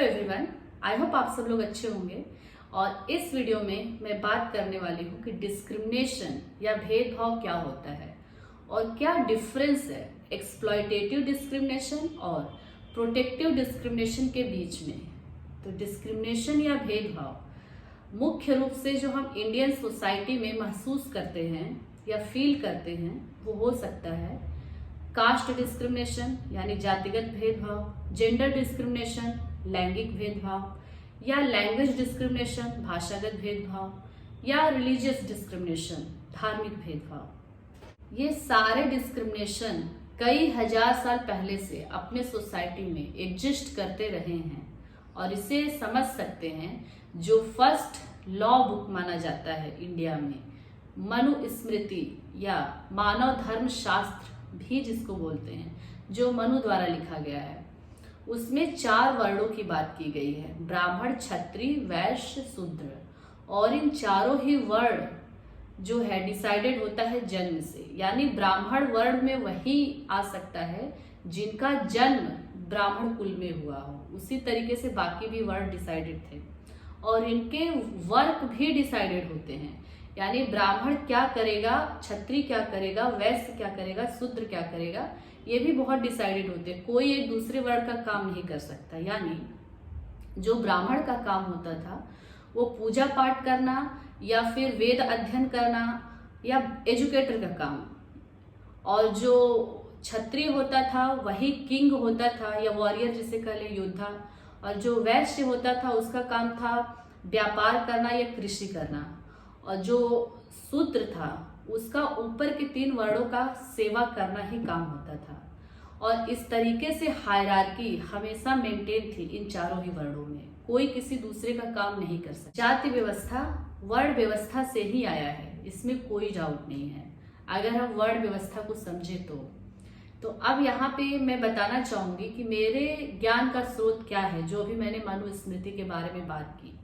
Everyone, I hope आप सब लोग अच्छे होंगे। और इस वीडियो में मैं बात करने वाली हूँ कि डिस्क्रिमिनेशन या भेदभाव क्या होता है और क्या डिफरेंस है एक्सप्लॉयटेटिव डिस्क्रिमिनेशन और प्रोटेक्टिव डिस्क्रिमिनेशन के बीच में। तो डिस्क्रिमिनेशन या भेदभाव मुख्य रूप से जो हम इंडियन सोसाइटी में महसूस करते हैं या फील करते हैं वो हो सकता है कास्ट डिस्क्रिमिनेशन यानी जातिगत भेदभाव, जेंडर डिस्क्रिमिनेशन लैंगिक भेदभाव, या लैंग्वेज डिस्क्रिमिनेशन भाषागत भेदभाव, या रिलीजियस डिस्क्रिमिनेशन धार्मिक भेदभाव। ये सारे डिस्क्रिमिनेशन कई हजार साल पहले से अपने सोसाइटी में एग्जिस्ट करते रहे हैं और इसे समझ सकते हैं जो फर्स्ट लॉ बुक माना जाता है इंडिया में, मनुस्मृति या मानव धर्म शास्त्र भी जिसको बोलते हैं, जो मनु द्वारा लिखा गया है। उसमें 4 वर्णों की बात की गई है, ब्राह्मण, क्षत्रिय, वैश्य, शूद्र, और इन चारों ही वर्ण जो है डिसाइडेड होता है जन्म से, यानी ब्राह्मण वर्ण में वही आ सकता है जिनका जन्म ब्राह्मण कुल में हुआ हो। उसी तरीके से बाकी भी वर्ण डिसाइडेड थे और इनके वर्क भी डिसाइडेड होते हैं, यानी ब्राह्मण क्या करेगा, क्षत्रिय क्या करेगा, वैश्य क्या करेगा, शूद्र क्या करेगा, ये भी बहुत डिसाइडेड होते हैं। कोई एक दूसरे वर्ण का काम नहीं कर सकता। यानी जो ब्राह्मण का काम होता था वो पूजा पाठ करना या फिर वेद अध्ययन करना या एजुकेटर का काम, और जो क्षत्रिय होता था वही किंग होता था या वॉरियर जिसे कहले योद्धा, और जो वैश्य होता था उसका काम था व्यापार करना या कृषि करना, और जो शूद्र था उसका ऊपर के 3 वर्णों का सेवा करना ही काम होता था। और इस तरीके से हायरार्की हमेशा मेंटेन थी इन चारों ही वर्णों में, कोई किसी दूसरे का काम नहीं कर सकता। जाति व्यवस्था वर्ण व्यवस्था से ही आया है, इसमें कोई डाउट नहीं है अगर हम वर्ण व्यवस्था को समझे तो अब यहाँ पे मैं बताना चाहूंगी कि मेरे ज्ञान का स्रोत क्या है। जो भी मैंने मनुस्मृति के बारे में बात की,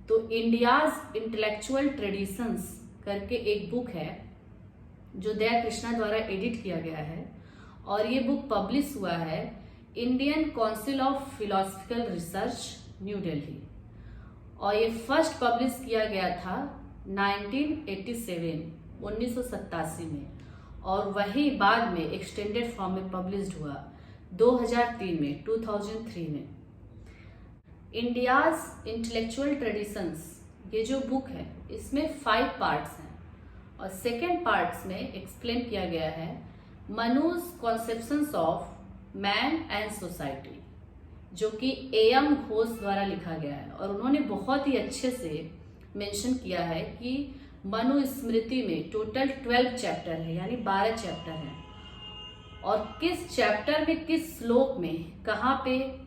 तो इंडियाज इंटेलेक्चुअल ट्रेडिशंस करके एक बुक है जो दया कृष्णा द्वारा एडिट किया गया है, और ये बुक पब्लिश हुआ है Indian council of philosophical research new Delhi, और ये फर्स्ट पब्लिश किया गया था 1987 में, और वही बाद में एक्सटेंडेड फॉर्म में पब्लिश्ड हुआ 2003 में। इंडियाज इंटेलेक्चुअल ट्रेडिशंस ये जो बुक है इसमें 5 पार्ट्स हैं, और सेकेंड पार्ट्स में एक्सप्लेन किया गया है मनुज conceptions of man and society, जो कि एम घोष द्वारा लिखा गया है। और उन्होंने बहुत ही अच्छे से मेंशन किया है कि मनुस्मृति में टोटल 12 चैप्टर है, यानी 12 चैप्टर हैं, और किस चैप्टर में किस श्लोक में कहाँ पे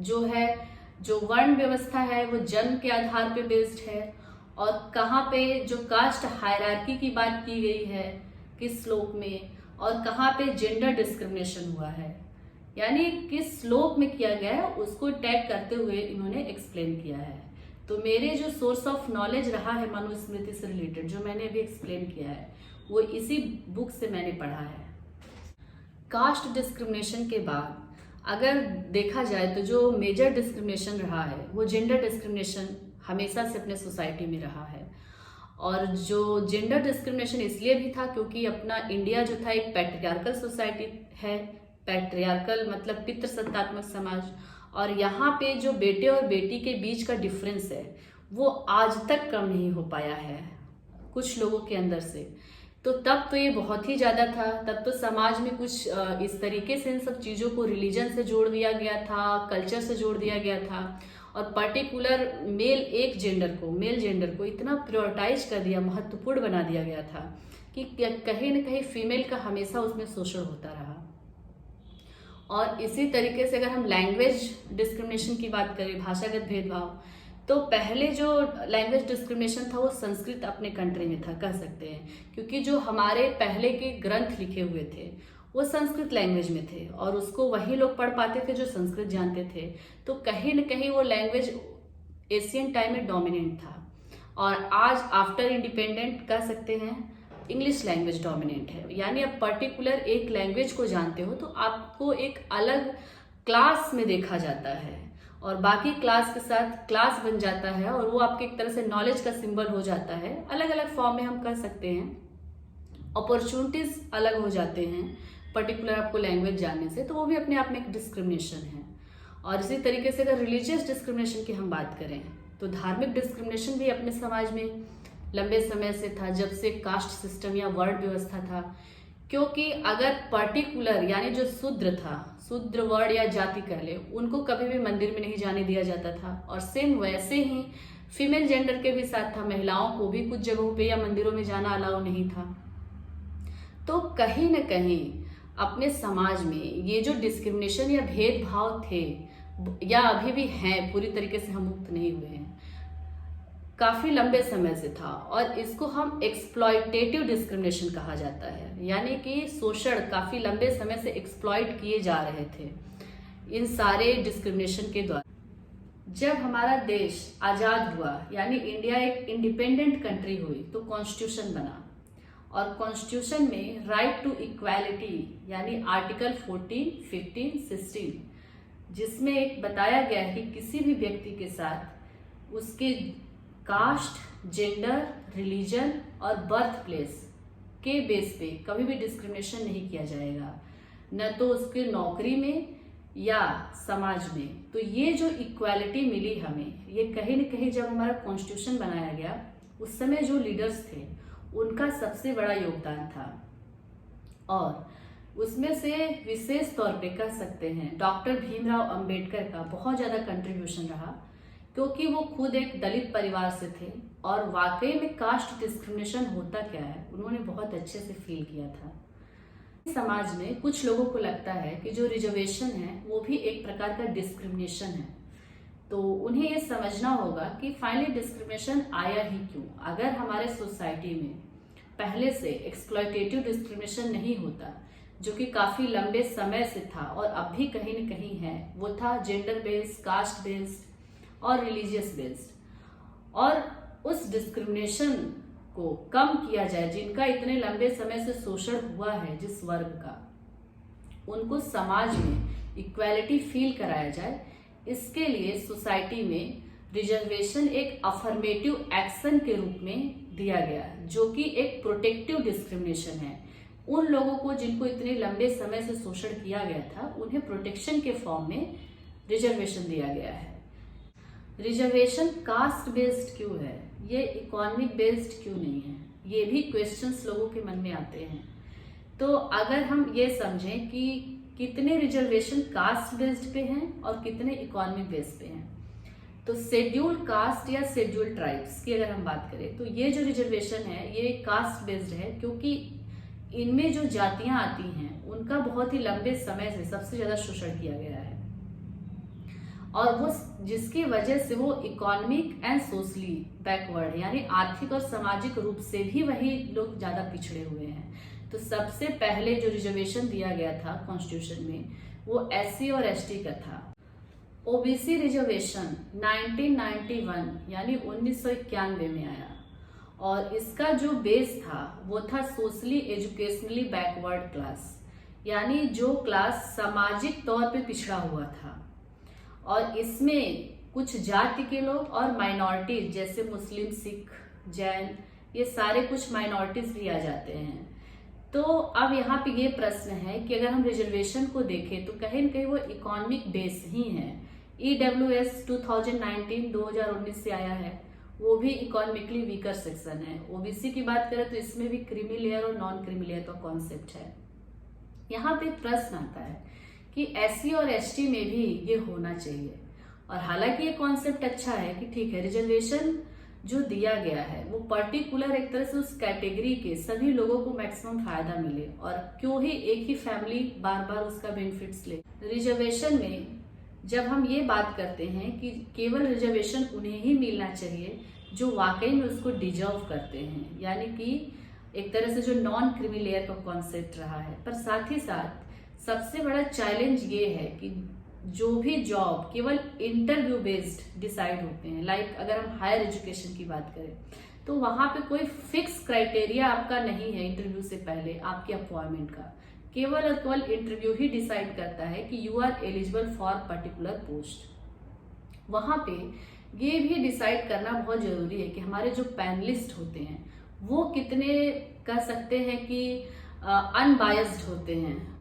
जो है जो वर्ण व्यवस्था है वो जन्म के आधार पे बेस्ड है, और कहाँ पे जो कास्ट हायरार्की की बात की गई है किस श्लोक में, और कहाँ पे जेंडर डिस्क्रिमिनेशन हुआ है, यानी किस श्लोक में किया गया है उसको टैग करते हुए इन्होंने एक्सप्लेन किया है। तो मेरे जो सोर्स ऑफ नॉलेज रहा है मनुस्मृति से रिलेटेड, जो मैंने अभी एक्सप्लेन किया है, वो इसी बुक से मैंने पढ़ा है। कास्ट डिस्क्रिमिनेशन के बाद अगर देखा जाए तो जो मेजर डिस्क्रिमिनेशन रहा है वो जेंडर डिस्क्रिमिनेशन हमेशा से अपने सोसाइटी में रहा है। और जो जेंडर डिस्क्रिमिनेशन इसलिए भी था क्योंकि अपना इंडिया जो था एक पैट्रियार्कल सोसाइटी है, पैट्रियार्कल मतलब पितृसत्तात्मक समाज, और यहाँ पे जो बेटे और बेटी के बीच का डिफरेंस है वो आज तक कम नहीं हो पाया है कुछ लोगों के अंदर से। तो तब तो ये बहुत ही ज़्यादा था, तब तो समाज में कुछ इस तरीके से इन सब चीज़ों को रिलीजन से जोड़ दिया गया था, कल्चर से जोड़ दिया गया था, और पर्टिकुलर मेल जेंडर को इतना प्रायोरिटाइज कर दिया, महत्वपूर्ण बना दिया गया था कि कहीं न कहीं फीमेल का हमेशा उसमें शोषण होता रहा। और इसी तरीके से अगर हम लैंग्वेज डिस्क्रिमिनेशन की बात करें, भाषागत भेदभाव, तो पहले जो लैंग्वेज डिस्क्रिमिनेशन था वो संस्कृत अपने कंट्री में था, कह सकते हैं, क्योंकि जो हमारे पहले के ग्रंथ लिखे हुए थे वो संस्कृत लैंग्वेज में थे और उसको वही लोग पढ़ पाते थे जो संस्कृत जानते थे। तो कहीं न कहीं वो लैंग्वेज एशियन टाइम में डोमिनेंट था, और आज आफ्टर इंडिपेंडेंट कह सकते हैं इंग्लिश लैंग्वेज डोमिनेंट है। यानी आप पर्टिकुलर एक लैंग्वेज को जानते हो तो आपको एक अलग क्लास में देखा जाता है, और बाकी क्लास के साथ क्लास बन जाता है और वो आपके एक तरह से नॉलेज का सिंबल हो जाता है। अलग अलग फॉर्म में हम कर सकते हैं। अपॉर्चुनिटीज अलग हो जाते हैं पर्टिकुलर आपको लैंग्वेज जानने से, तो वो भी अपने आप में एक डिस्क्रिमिनेशन है। और इसी तरीके से अगर रिलीजियस डिस्क्रिमिनेशन की हम बात करें तो धार्मिक डिस्क्रिमिनेशन भी अपने समाज में लंबे समय से था, जब से कास्ट सिस्टम या वर्ण व्यवस्था था। क्योंकि अगर पर्टिकुलर यानी जो शूद्र था, शूद्र वर्ण या जाति कह ले, उनको कभी भी मंदिर में नहीं जाने दिया जाता था। और सेम वैसे ही फीमेल जेंडर के भी साथ था, महिलाओं को भी कुछ जगहों पे या मंदिरों में जाना अलाउ नहीं था। तो कहीं न कहीं अपने समाज में ये जो डिस्क्रिमिनेशन या भेदभाव थे या अभी भी हैं, पूरी तरीके से हम मुक्त नहीं हुए हैं, काफी लंबे समय से था। और इसको हम एक्सप्लॉयटेटिव डिस्क्रिमिनेशन कहा जाता है, यानी कि शोषण काफी लंबे समय से एक्सप्लॉयट किए जा रहे थे इन सारे डिस्क्रिमिनेशन के द्वारा। जब हमारा देश आजाद हुआ यानी इंडिया एक इंडिपेंडेंट कंट्री हुई तो कॉन्स्टिट्यूशन बना, और कॉन्स्टिट्यूशन में राइट टू इक्वालिटी यानी आर्टिकल 14, 15, 16, जिसमें एक बताया गया है कि किसी भी व्यक्ति के साथ उसके कास्ट, जेंडर, रिलीजन और बर्थ प्लेस के बेस पे कभी भी डिस्क्रिमिनेशन नहीं किया जाएगा, न तो उसके नौकरी में या समाज में। तो ये जो इक्वालिटी मिली हमें, ये कहीं न कहीं जब हमारा कॉन्स्टिट्यूशन बनाया गया उस समय जो लीडर्स थे उनका सबसे बड़ा योगदान था। और उसमें से विशेष तौर पे कह सकते हैं डॉक्टर भीमराव अंबेडकर का बहुत ज़्यादा कंट्रीब्यूशन रहा, क्योंकि वो खुद एक दलित परिवार से थे और वाकई में कास्ट डिस्क्रिमिनेशन होता क्या है उन्होंने बहुत अच्छे से फील किया था। समाज में कुछ लोगों को लगता है कि जो रिजर्वेशन है वो भी एक प्रकार का डिस्क्रिमिनेशन है, तो उन्हें ये समझना होगा कि फाइनली डिस्क्रिमिनेशन आया ही क्यों। अगर हमारे सोसाइटी में पहले से एक्सप्लॉयटेटिव डिस्क्रिमिनेशन नहीं होता, जो कि काफी लंबे समय से था और अब भी कहीं न कहीं है, वो था जेंडर बेस्ड, कास्ट बेस्ड और रिलीजियस बेस्ड। और उस डिस्क्रिमिनेशन को कम किया जाए, जिनका इतने लंबे समय से शोषण हुआ है जिस वर्ग का, उनको समाज में इक्वालिटी फील कराया जाए। इसके लिए सोसाइटी में रिजर्वेशन एक अफर्मेटिव एक्शन के रूप में दिया गया, जो कि एक प्रोटेक्टिव डिस्क्रिमिनेशन है। उन लोगों को जिनको इतने लंबे समय से शोषण किया गया था, उन्हें प्रोटेक्शन के फॉर्म में रिजर्वेशन दिया गया है। रिजर्वेशन कास्ट बेस्ड क्यों है, ये इकोनॉमिक बेस्ड क्यों नहीं है, ये भी क्वेश्चंस लोगों के मन में आते हैं। तो अगर हम ये समझें कि कितने रिजर्वेशन कास्ट बेस्ड पे हैं और कितने इकोनॉमिक बेस्ड पे हैं, तो शेड्यूल्ड कास्ट या शेड्यूल्ड ट्राइब्स की अगर हम बात करें तो ये जो रिजर्वेशन है ये कास्ट बेस्ड है, क्योंकि इनमें जो जातियां आती हैं उनका बहुत ही लंबे समय से सबसे ज्यादा शोषण किया गया है, और वो जिसकी वजह से वो इकोनॉमिक एंड सोशली बैकवर्ड है, यानी आर्थिक और सामाजिक रूप से भी वही लोग ज्यादा पिछड़े हुए हैं। तो सबसे पहले जो रिजर्वेशन दिया गया था कॉन्स्टिट्यूशन में वो एससी और एसटी का था। ओबीसी रिजर्वेशन 1991 यानी 1991 में आया, और इसका जो बेस था वो था सोशली एजुकेशनली बैकवर्ड क्लास, यानी जो क्लास सामाजिक तौर पे पिछड़ा हुआ था। और इसमें कुछ जाति के लोग और माइनॉरिटीज जैसे मुस्लिम, सिख, जैन, ये सारे कुछ माइनॉरिटीज भी आ जाते हैं। तो अब यहाँ पे ये प्रश्न है कि अगर हम रिजर्वेशन को देखें तो कहीं न कहीं वो इकोनॉमिक बेस ही है। EWS 2019 से आया है, वो भी इकोनॉमिकली वीकर सेक्शन है। ओबीसी की बात करें तो इसमें भी क्रीमी लेयर और नॉन क्रीमी लेयर का कॉन्सेप्ट है। यहाँ पे प्रश्न आता है कि एससी और एसटी में भी ये होना चाहिए, और हालांकि ये कॉन्सेप्ट अच्छा है कि ठीक है रिजर्वेशन जो दिया गया है वो पर्टिकुलर एक तरह से उस कैटेगरी के सभी लोगों को मैक्सिमम फायदा मिले, और क्यों ही एक ही फैमिली बार बार उसका बेनिफिट्स ले। रिजर्वेशन में जब हम ये बात करते हैं कि केवल रिजर्वेशन उन्हें ही मिलना चाहिए जो वाकई में उसको डिजर्व करते हैं, यानी कि एक तरह से जो नॉन क्रीमी लेयर का कॉन्सेप्ट रहा है। पर साथ ही साथ सबसे बड़ा चैलेंज ये है कि जो भी जॉब केवल इंटरव्यू बेस्ड डिसाइड होते हैं, लाइक अगर हम हायर एजुकेशन की बात करें तो वहां पे कोई फिक्स क्राइटेरिया आपका नहीं है इंटरव्यू से पहले आपकी अपॉइंटमेंट का, केवल और केवल इंटरव्यू ही डिसाइड करता है कि you are eligible for particular post. वहाँ पे ये भी डिसाइड करना बहुत जरूरी है कि हमारे जो पैनलिस्ट होते हैं वो कितने कह सकते हैं कि अनबायस्ड होते हैं।